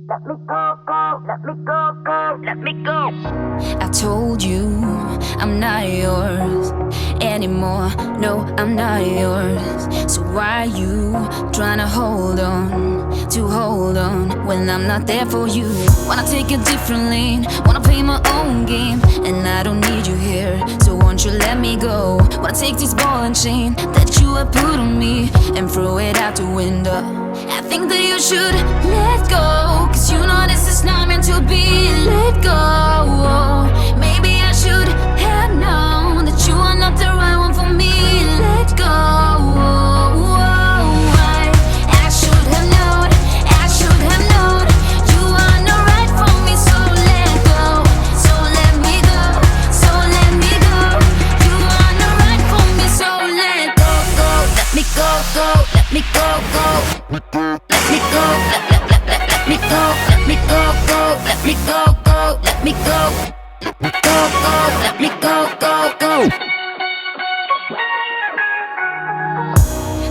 Let me go, go, let me go, go, let me go. I told you I'm not yours anymore. No, I'm not yours. So why you tryna hold on when I'm not there for you? Wanna take a different lane, wanna play my own game, and I don't need you here. So won't you let me go? Wanna take this ball and chain that you have put on me and throw it out the window. I think that you should let go, cause you know this is not meant to be. Let go. Maybe I should have known that you are not the right one for me. Let go. I should have known, I should have known you are not right for me. So let go, so let me go, so let me go. You are not right for me, so let go, go. Let me go, go, let me go, go. Let me go, let me go, let me go, go. Let me go, go, let me go. Go, go, let me go, go, go.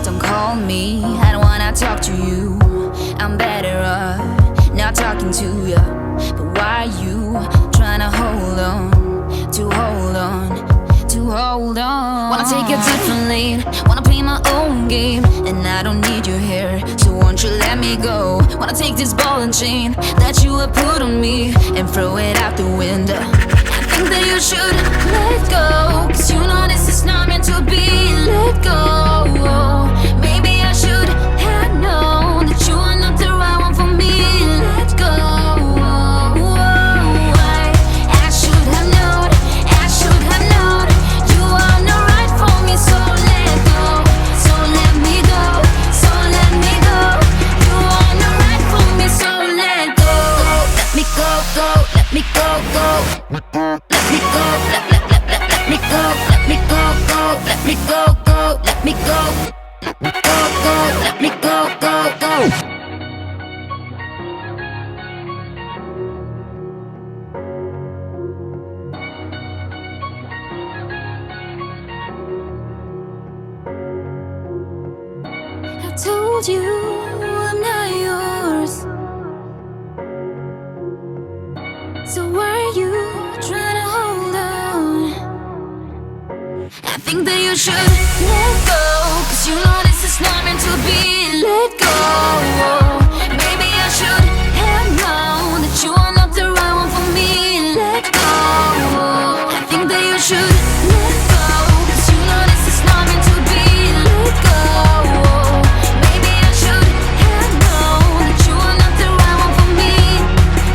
Don't call me, I don't wanna talk to you. I'm better off not talking to you. But why you tryna hold on, to hold on, to hold on? Wanna take a different lane, wanna play my own game, and I don't need you here, so won't you let me go? Wanna take this ball and chain that you have put on me and throw it out the window. I think that you should let go, cause you know this is not meant to be. Let go. Maybe I should have known that you are not the right one for me. Let go. I should have known, I should have known you are not right for me. So let go, so let me go, so let me go. You are not right for me, so let go. Let me go, go, let me go, go. Let me go, let me go, let me go, go. Let me go, go, let me go. Go, go, let me go, go, go. I told you I'm not yours, so why are you trying to hold on? I think that you should let go, cause you know this is not meant to be. Let go. Maybe I should have known that you are not the right one for me. Let go. I think that you should let go, cause you know this is not meant to be. Let go. Maybe I should have known that you are not the right one for me.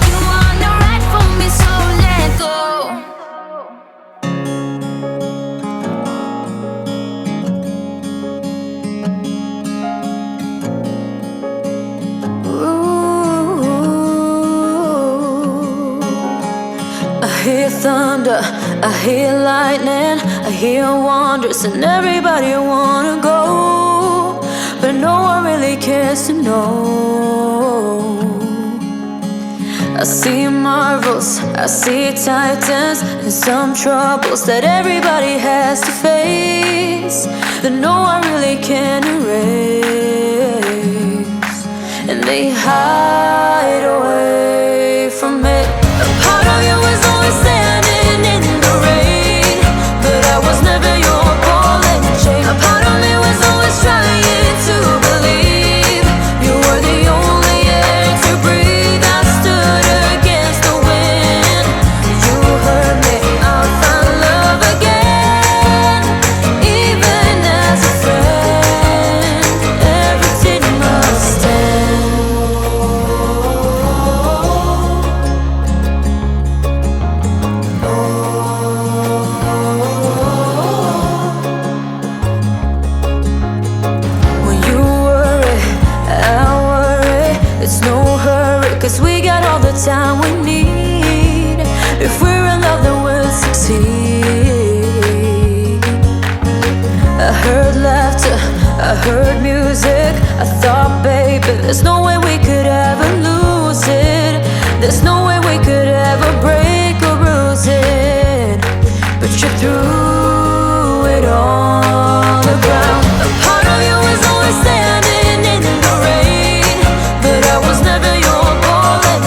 You are not right for me, so let go. I hear thunder, I hear lightning, I hear wonders, and everybody wanna go, but no one really cares to know. I see marvels, I see titans, and some troubles that everybody has to face, that no one really can erase, and they hide away from it. A part of you is always standing in the rain, but I was never your ball and chain. A part of me was always trying to believe you were the only air to breathe. I stood against the wind, you hurt me, I'll find love again. Even as a friend, everything must end. When you worry, I worry. It's no hurry, cause we got all the time we need. If we're in love, then we'll succeed. I heard laughter, I heard music. I thought, baby, there's no way we could ever lose it. There's no way we could ever break or bruise it. But you threw it on the ground. A part of you is always standing in the rain, but I was never your ball and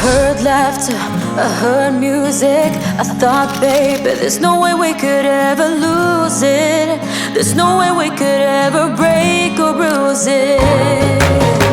heard laughter, I heard music. I thought, baby, there's no way we could ever lose it. There's no way we could ever break or bruise it.